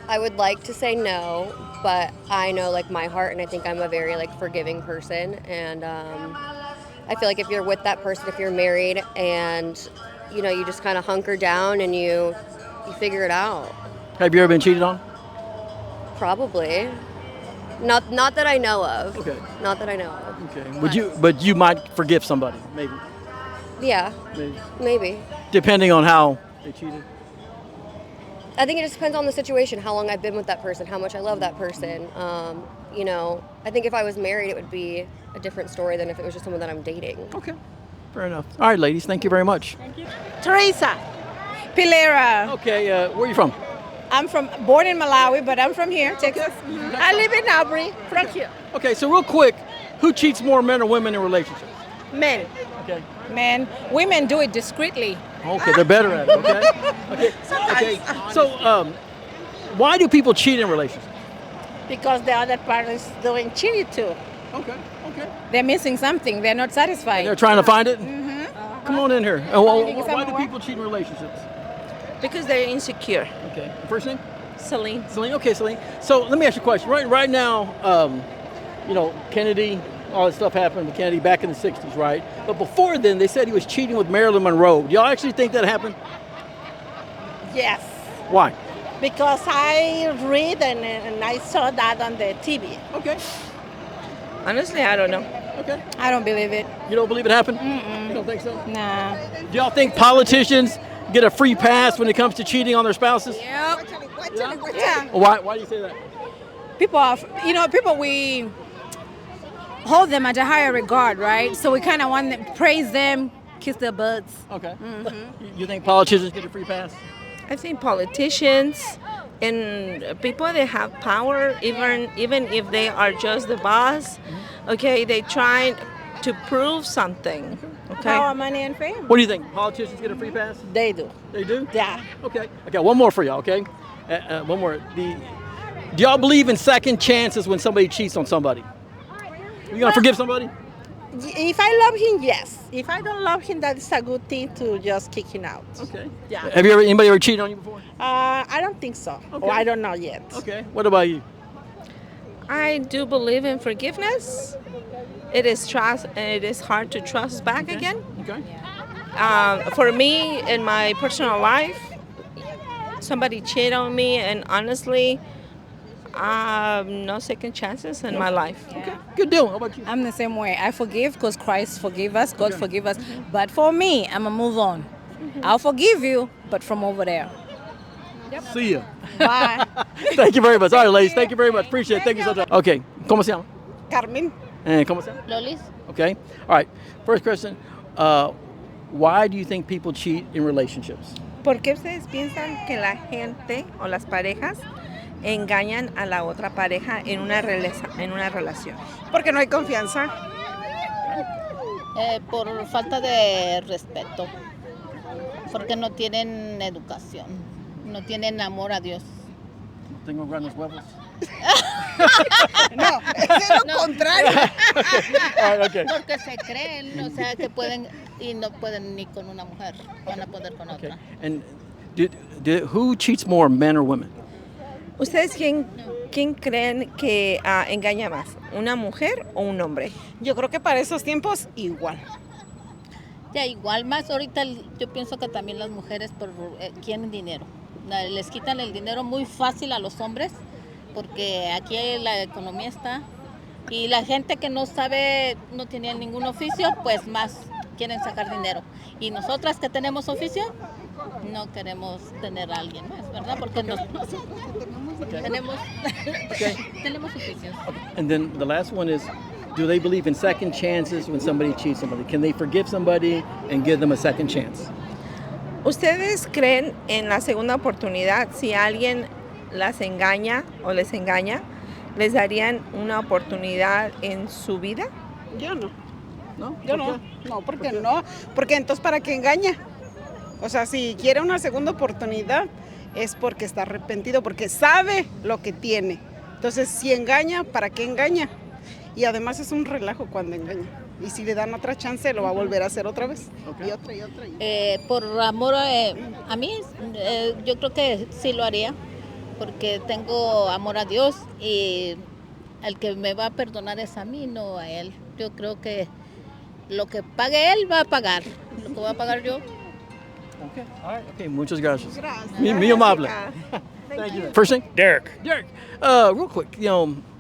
I would like to say no, but I know like my heart, and I think I'm a very like forgiving person, and I feel like if you're with that person, if you're married, and you know, you just kind of hunker down and you figure it out. Have you ever been cheated on? Probably. Not that I know of. Okay. Not that I know of. Okay. But you might forgive somebody, maybe. Yeah. Maybe. Depending on how they cheated. I think it just depends on the situation, how long I've been with that person, how much I love that person. You know, I think if I was married, it would be a different story than if it was just someone that I'm dating. Okay. Fair enough. All right, ladies. Thank you very much. Thank you. Teresa Pilera. Okay. Where are you from? I'm born in Malawi, but I'm from here, Texas. I live in Aubrey, from here. Okay, so real quick, who cheats more, men or women in relationships? Men. Okay. Men. Women do it discreetly. Okay, they're better at it, okay? Okay. So, why do people cheat in relationships? Because the other partner is doing cheating too. Okay. They're missing something. They're not satisfied. They're trying to find it? Come on in here. Why Why do people cheat in relationships? Because they're insecure. Okay. First name? Celine. Celine. Okay, Celine. So let me ask you a question. Right now, you know, Kennedy, all that stuff happened with Kennedy back in the 60s, right? But before then, they said he was cheating with Marilyn Monroe. Do y'all actually think that happened? Yes. Why? Because I read and I saw that on the TV. Okay. Honestly, I don't know. Okay. I don't believe it. You don't believe it happened? You don't think so? Nah. Do y'all think politicians get a free pass when it comes to cheating on their spouses? Yep. Yeah. Why do you say that? People, we hold them at a higher regard, right? So we kind of want to praise them, kiss their butts. Okay. You think politicians get a free pass? I think politicians and people that have power, even if they are just the boss, okay, they try to prove something. Okay. Power, money, and fame. What do you think? Politicians get a free pass? They do. They do? Yeah. Okay. I got one more for y'all, okay? One more. Do y'all believe in second chances when somebody cheats on somebody? You gonna forgive somebody? If I love him, yes. If I don't love him, that's a good thing to just kick him out. Okay. Yeah. Have you anybody ever cheated on you before? I don't think so. Okay. Or I don't know yet. Okay. What about you? I do believe in forgiveness. It is trust, and it is hard to trust back again. Okay. For me, in my personal life, somebody cheated on me, and honestly, no second chances in my life. Okay. Good deal. How about you? I'm the same way. I forgive because Christ forgive us, God forgive us. But for me, I'm going to move on. I'll forgive you, but from over there. See ya. Bye. Thank you very much. All right, ladies. Thank you very much. Appreciate it. Thank you so much. Okay. ¿Cómo se llama? Carmen. ¿Cómo se llama? Lolis. Okay. All right. First question. Why do you think people cheat in relationships? ¿Por qué ustedes piensan que la gente o las parejas engañan a la otra pareja en una relación? Porque no hay confianza. Por falta de respeto. Porque no tienen educación. No tienen amor a Dios. Tengo grandes huevos. No, es lo contrario. All right, okay. Porque se creen, o sea, que pueden y no pueden ni con una mujer, van a poder con otra. And who cheats more, men or women? ¿Ustedes quién creen que engaña más? ¿Una mujer o un hombre? Yo creo que para esos tiempos igual. Ya, igual más ahorita yo pienso que también las mujeres quieren dinero. Les quitan el dinero muy fácil a los hombres porque aquí la economía está y la gente que no sabe, no tiene ningún oficio, pues más quieren sacar dinero. Y nosotras que tenemos oficio, no queremos tener a alguien más, ¿verdad? Porque tenemos oficios. And then the last one is, do they believe in second chances when somebody cheats somebody? Can they forgive somebody and give them a second chance? ¿Ustedes creen en la segunda oportunidad? Si alguien las engaña o les engaña, ¿les darían una oportunidad en su vida? Yo no. ¿No? Yo no. No, porque no. Porque entonces, ¿para qué engaña? O sea, si quiere una segunda oportunidad, es porque está arrepentido, porque sabe lo que tiene. Entonces, si engaña, ¿para qué engaña? Y además es un relajo cuando engaña. Y si le dan otra chance, lo va a volver a hacer otra vez. Okay. Y otra y otra. Por amor a mí, yo creo que sí lo haría, porque tengo amor a Dios y el que me va a perdonar es a mí, no a Él. Yo creo que lo que pague Él va a pagar, lo que va a pagar yo. Okay. All right. Okay. Muchas gracias. Muy amable. Thank you. First name? Derek. Derek. Real quick,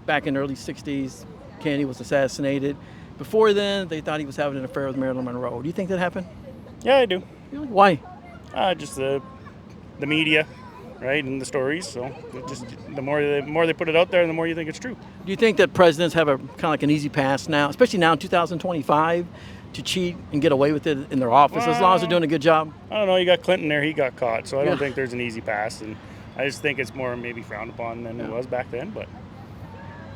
back in the early 60s, Kennedy was assassinated. Before then, they thought he was having an affair with Marilyn Monroe. Do you think that happened? Yeah, I do. Really? Why? Just the media, right, and the stories. So the more they put it out there, the more you think it's true. Do you think that presidents have a kind of like an easy pass now, especially now in 2025, to cheat and get away with it in their office as long as they're doing a good job? I don't know. You got Clinton there; he got caught, so I don't think there's an easy pass, and I just think it's more maybe frowned upon than it was back then. But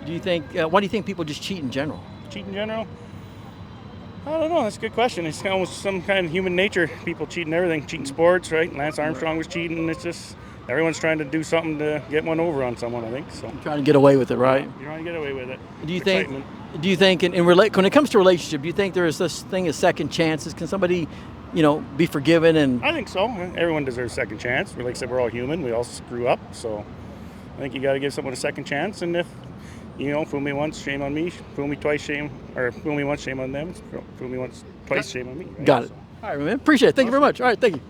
do you think? Why do you think people just cheat in general? Cheat in general? I don't know. That's a good question. It's almost some kind of human nature. People cheat in everything. Cheat in sports, right? Lance Armstrong was cheating. It's just everyone's trying to do something to get one over on someone, I think. So trying to get away with it, right? You're trying to get away with it. Do you think? Do you think when it comes to relationship, do you think there is such thing as second chances? Can somebody, be forgiven? And I think so. Everyone deserves a second chance. Like I said, we're all human. We all screw up. So I think you got to give someone a second chance. And if fool me once, shame on me. Fool me twice, fool me once, shame on them. Fool me once, twice, shame on me. Right? Got it. All right, man. Appreciate it. Thank you very much. All right, thank you.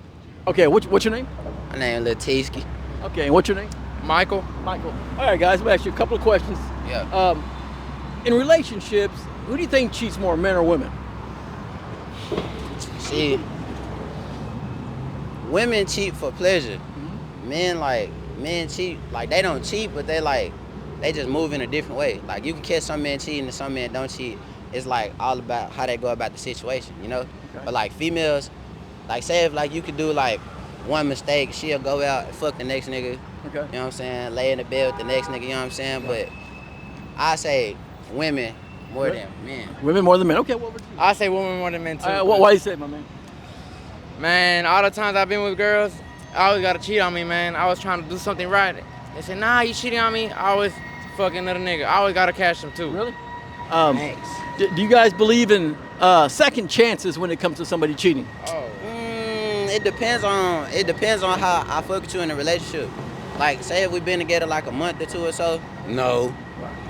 Okay, what's your name? My name is 𝐿𝐻𝐿𝐿𝐻𝐿𝐻𝐿. Okay, and what's your name? Michael. Michael. All right, guys, I'm gonna ask you a couple of questions. Yeah. In relationships, who do you think cheats more, men or women? See, women cheat for pleasure. Men cheat, like they don't cheat, but they just move in a different way. Like you can catch some men cheating and some men don't cheat. It's like all about how they go about the situation, Okay. But like females, like say if like you could do like one mistake, she'll go out and fuck the next nigga. Okay. You know what I'm saying? Lay in the bed with the next nigga, you know what I'm saying? But I say women more than men. Women more than men. Okay, what would you? I say women more than men too. Why you say, my man? Man, all the times I've been with girls, I always gotta cheat on me, man. I was trying to do something right. They say, nah, you cheating on me. I always fucking another nigga. I always gotta catch them too. Really? Thanks. Do you guys believe in second chances when it comes to somebody cheating? It depends on how I fuck with you in a relationship. Like, say if we've been together like a month or two or so, no,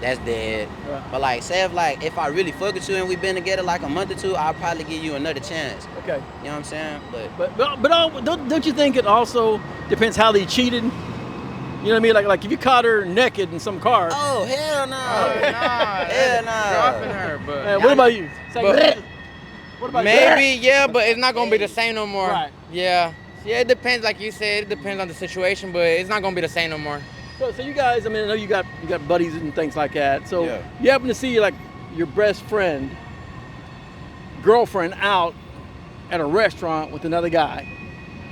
that's dead. Right. But like, say if I really fuck with you and we've been together like a month or two, I'll probably give you another chance. Okay. You know what I'm saying? But don't you think it also depends how they cheated? You know what I mean? Like if you caught her naked in some car. Oh hell no! Hell no! Her, but What about you? What about maybe, yeah, but it's not gonna be the same no more. Right. Yeah. Yeah, it depends, like you said, it depends on the situation, but it's not gonna be the same no more. So you guys, I mean, I know you got buddies and things like that. So you happen to see like your best friend, girlfriend out at a restaurant with another guy.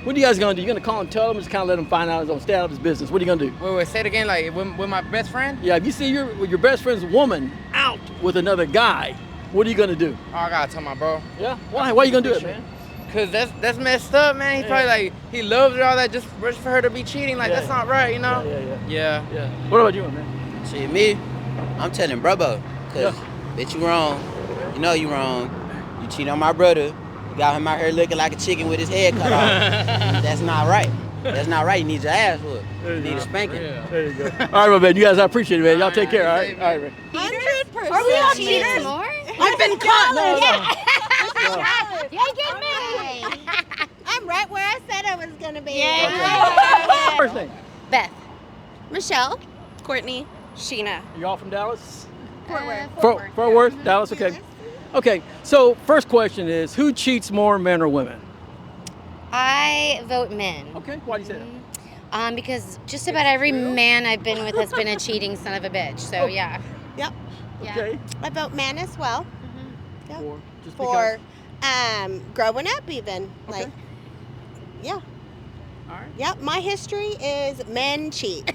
What are you guys gonna do? You gonna call and tell him, or just kind of let him find out he's gonna stay out of his business? What are you gonna do? Wait, say it again. Like with my best friend? Yeah, if you see your best friend's woman out with another guy, what are you gonna do? Oh, I gotta tell my bro. Yeah? Why? Why are you gonna do it, man? Cause that's messed up, man. He's probably like, he loves her all that just for her to be cheating. Like that's not right, you know? Yeah. What about you, man? See me, I'm telling brother, cause bitch you wrong. You know you wrong. You cheat on my brother. You got him out here looking like a chicken with his head cut off. That's not right. That's not right. You need your ass whooped. You need a spanking. There you go. All right, my man. You guys, I appreciate it, man. Y'all take care. All right, man. 100%. Are we all cheaters? I've been caught. You ain't getting me. I'm right where I said I was gonna be. First name? Beth. Michelle. Courtney. Sheena. You all from Dallas? Fort Worth. Fort Worth, Dallas. Okay. Okay. So first question is, who cheats more, men or women? I vote men. Okay. Why do you say that? Because just about every man I've been with has been a cheating son of a bitch. So yeah. Yep. Yeah. Okay. I vote man as well. Yep. Just For growing up even. Like, yeah. All right. Yep, my history is men cheat.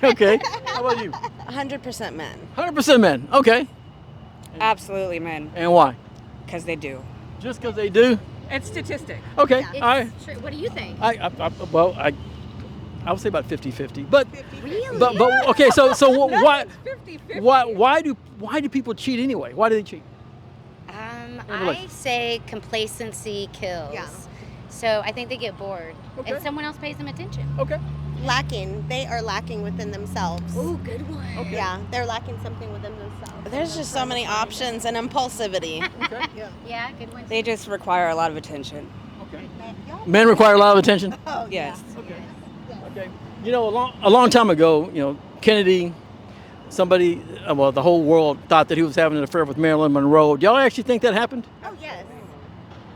Okay. How about you? 100% men. 100% men. Okay. Absolutely men. And why? Because they do. Just because they do? It's statistic. Okay. It's All right. true. What do you think? I would say about 50-50. But Really? but okay. So why do people cheat anyway? Why do they cheat? I say complacency kills. Yeah. So I think they get bored, and someone else pays them attention. Okay. Lacking. They are lacking within themselves. Ooh, good one. Okay. Yeah, they're lacking something within themselves. There's just so many options and impulsivity. Yeah, good one. They just require a lot of attention. Okay. Men require a lot of attention? Oh, yes. Okay. You know, a long time ago, you know, Kennedy, somebody, the whole world thought that he was having an affair with Marilyn Monroe. Do y'all actually think that happened? Oh, yes.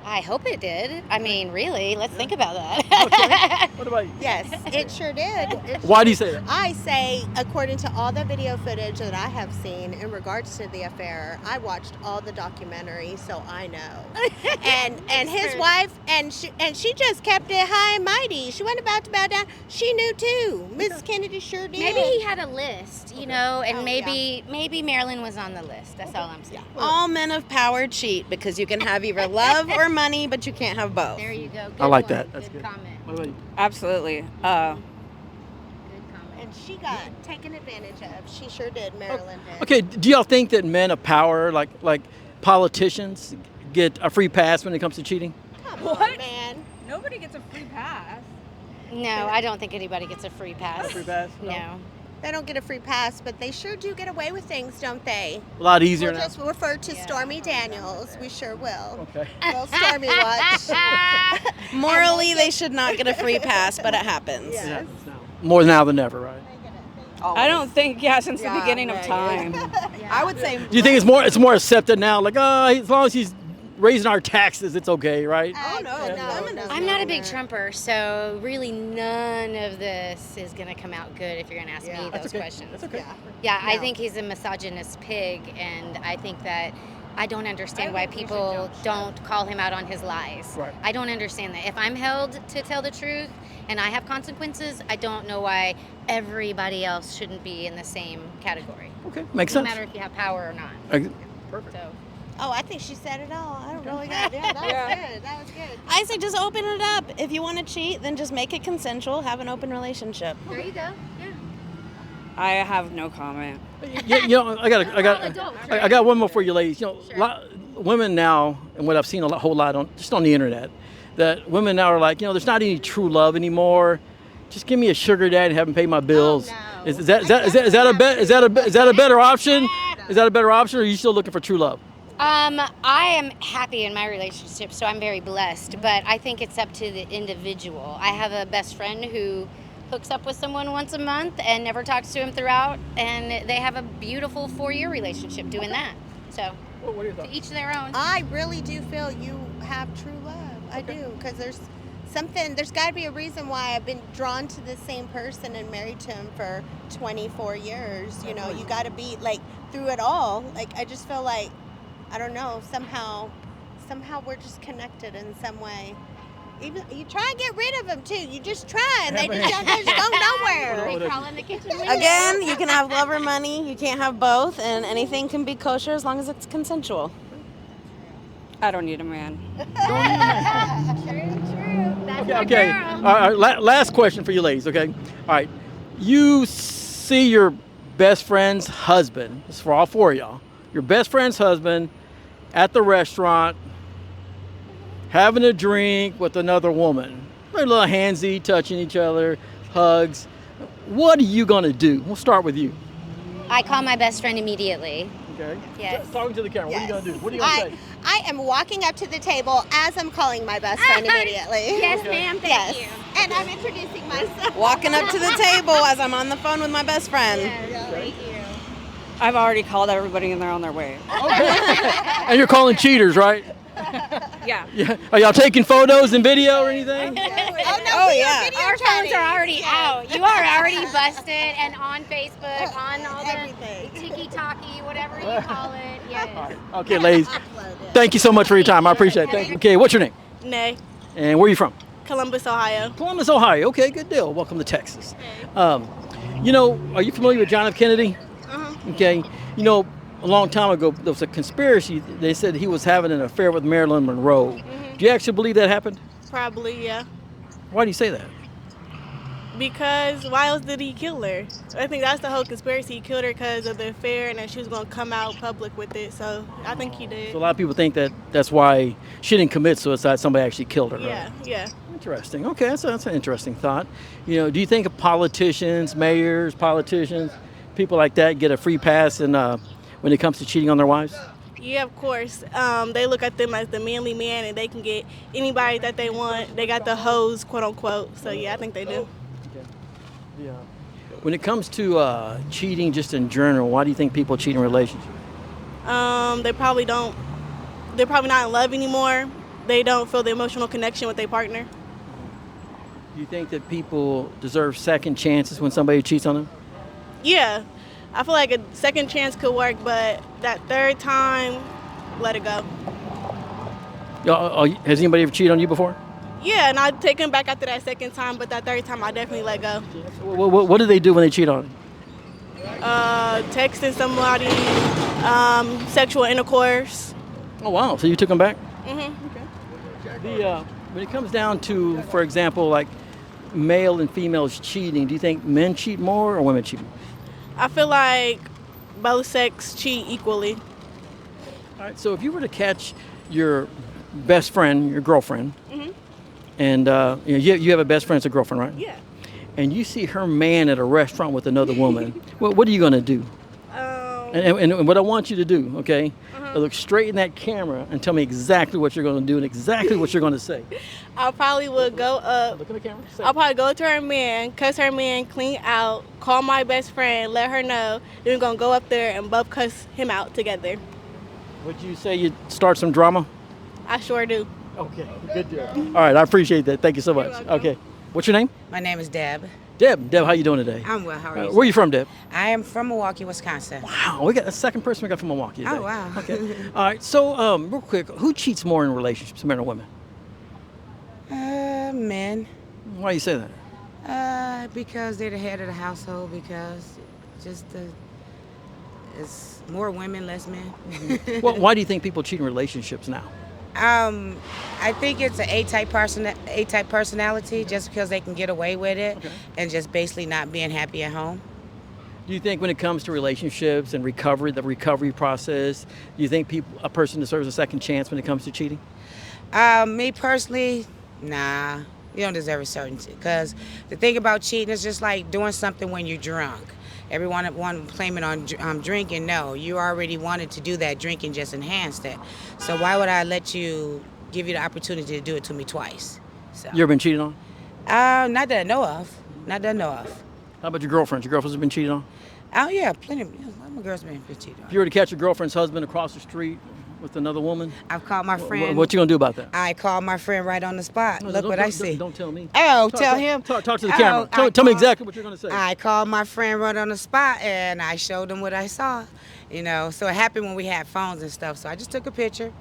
I hope it did. I mean, really, let's think about that. What about you? Yes, it sure did. Why do you say that? I say, according to all the video footage that I have seen in regards to the affair, I watched all the documentary, so I know. and his wife, and she just kept it high and mighty. She wasn't about to bow down. She knew too. Miss Kennedy sure did. Maybe he had a list, you know, and maybe Marilyn was on the list. That's all I'm saying. All men of power cheat because you can have either love or money, but you can't have both. There you go. Good I like one. that. That's good. Comment. What about you? Absolutely. And she got taken advantage of. She sure did. Marilyn did. Okay. Do y'all think that men of power, like politicians, get a free pass when it comes to cheating? Come on, man. Nobody gets a free pass. No, I don't think anybody gets a free pass. A free pass? No. They don't get a free pass, but they sure do get away with things, don't they? A lot easier We'll now. just refer to Stormy Daniels. We sure will. Okay. Well, Stormy watch. Morally, they should not get a free pass, but it happens. Yes. More now than ever, right? I don't think, since the beginning of time. I would say. Do you think it's more accepted now? Like, as long as he's raising our taxes, it's okay, right? Oh, no. I'm not a big Trumper, so really none of this is going to come out good if you're going to ask me those questions. That's okay. Yeah, I think he's a misogynist pig, and I think that I don't understand why people don't call him out on his lies. Right. I don't understand that. If I'm held to tell the truth and I have consequences, I don't know why everybody else shouldn't be in the same category. Okay, makes no sense. matter if you have power or not. Perfect. So. Oh, I think she said it all. I don't really got that was good. That was good. I say just open it up. If you want to cheat, then just make it consensual. Have an open relationship. There you go. Yeah. I have no comment. You know, I got one more for you, ladies. You know, women now, and what I've seen a whole lot on just on the internet, that women now are like, you know, there's not any true love anymore. Just give me a sugar daddy and have him pay my bills. Is that a better option? Is that a better option, or are you still looking for true love? I am happy in my relationship, so I'm very blessed, but I think it's up to the individual. I have a best friend who hooks up with someone once a month and never talks to him throughout, and they have a beautiful 4-year relationship doing that. So, to each their own. I really do feel you have true love. I do, because there's got to be a reason why I've been drawn to the same person and married to him for 24 years. You know, you got to be, like, through it all. Like, I just feel like, I don't know, somehow we're just connected in some way. Even you try and get rid of them too. You just try, and they just go nowhere. They crawl in the kitchen window. Again, you can have love or money. You can't have both, and anything can be kosher as long as it's consensual. I don't need a man. True. That's Okay. All right. Last question for you, ladies. Okay. All right. You see your best friend's husband. This is for all 4 of y'all. Your best friend's husband at the restaurant, having a drink with another woman. They're a little handsy, touching each other, hugs. What are you gonna do? We'll start with you. I call my best friend immediately. Okay. Yes. Talking to the camera. Yes. What are you gonna do? What are you gonna say? I am walking up to the table as I'm calling my best friend immediately. Yes, ma'am. Thank you. And I'm introducing myself. Walking up to the table as I'm on the phone with my best friend. Thank you. I've already called everybody and they're on their way. And you're calling cheaters, right? Yeah. Yeah. Are y'all taking photos and video or anything? Oh yeah. Our phones are already out. You are already busted and on Facebook, on all the tiki-talkie, whatever you call it. Yes. Okay, ladies. Thank you so much for your time. I appreciate it. Thank you. Okay, what's your name? Nay. And where are you from? Columbus, Ohio. Columbus, Ohio. Okay, good deal. Welcome to Texas. You know, are you familiar with John F. Kennedy? Okay. You know, a long time ago, there was a conspiracy. They said he was having an affair with Marilyn Monroe. Do you actually believe that happened? Probably, yeah. Why do you say that? Because why else did he kill her? I think that's the whole conspiracy. He killed her because of the affair and that she was going to come out public with it. So I think he did. So a lot of people think that that's why she didn't commit suicide. Somebody actually killed her. Yeah, right? yeah. Interesting. Okay, that's an interesting thought. You know, do you think politicians, mayors, people like that get a free pass and when it comes to cheating on their wives? Yeah, of course. They look at them as the manly man and they can get anybody that they want. They got the hoes, quote unquote. So yeah, I think they do. Yeah. When it comes to cheating just in general, why do you think people cheat in relationships? They're probably not in love anymore. They don't feel the emotional connection with their partner. Do you think that people deserve second chances when somebody cheats on them? Yeah, I feel like a second chance could work, but that third time, let it go. Has anybody ever cheated on you before? Yeah, and I take them back after that second time, but that third time I definitely let go. What do they do when they cheat on you? Texting somebody, sexual intercourse. Oh wow! So you took them back? Mhm. When it comes down to, for example, like male and females cheating, do you think men cheat more or women cheat more? I feel like both sex cheat equally. All right. So if you were to catch your best friend, your girlfriend, and you have a best friend, it's a girlfriend, right? Yeah. And you see her man at a restaurant with another woman, what are you going to do? And what I want you to do, okay, look straight in that camera and tell me exactly what you're going to do and exactly what you're going to say. I probably would go up. Look in the camera. I'll probably go to her man, cuss her man clean out, call my best friend, let her know. Then we're going to go up there and both cuss him out together. Would you say you'd start some drama? I sure do. Okay, good deal. All right, I appreciate that. Thank you so much. Okay. What's your name? My name is Deb. Deb, how you doing today? I'm well. How are you? Where you from, Deb? I am from Milwaukee, Wisconsin. Wow, we got the second person we got from Milwaukee today. Oh, wow. Okay. All right. So, real quick, who cheats more in relationships, men or women? Men. Why do you say that? Because they're the head of the household. Because it's more women, less men. Well, why do you think people cheat in relationships now? I think it's an A-type personality, just because they can get away with it, and just basically not being happy at home. Do you think when it comes to relationships and recovery, the recovery process, do you think a person deserves a second chance when it comes to cheating? Me personally, nah. You don't deserve a certainty, because the thing about cheating is just like doing something when you're drunk. Everyone blame it on drinking. No, you already wanted to do that. Drinking just enhanced it. So why would I let you give you the opportunity to do it to me twice? So. You ever been cheated on? Not that I know of. Not that I know of. How about your girlfriends? Your girlfriends have been cheated on? Oh yeah, plenty. My girls have been cheated on. If you were to catch your girlfriend's husband across the street with another woman, I've called my friend. What you gonna do about that? I called my friend right on the spot. Look what I see. Don't tell me. Oh, tell him. Talk to the camera. Tell me exactly what you're gonna say. I called my friend right on the spot, and I showed him what I saw. You know, so it happened when we had phones and stuff. So I just took a picture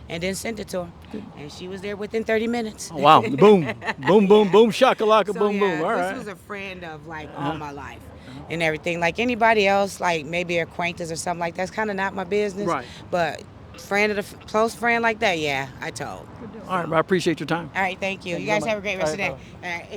and then sent it to her, and she was there within 30 minutes. Oh, wow! Boom, boom, boom, boom, shakalaka, So, boom, boom. All right. This was a friend of like all my life. And everything, like anybody else, like maybe acquaintance or something like that's kind of not my business. Right. But close friend like that, yeah, I told. All right, I appreciate your time. All right, thank you. You guys have a great rest of the day. All right.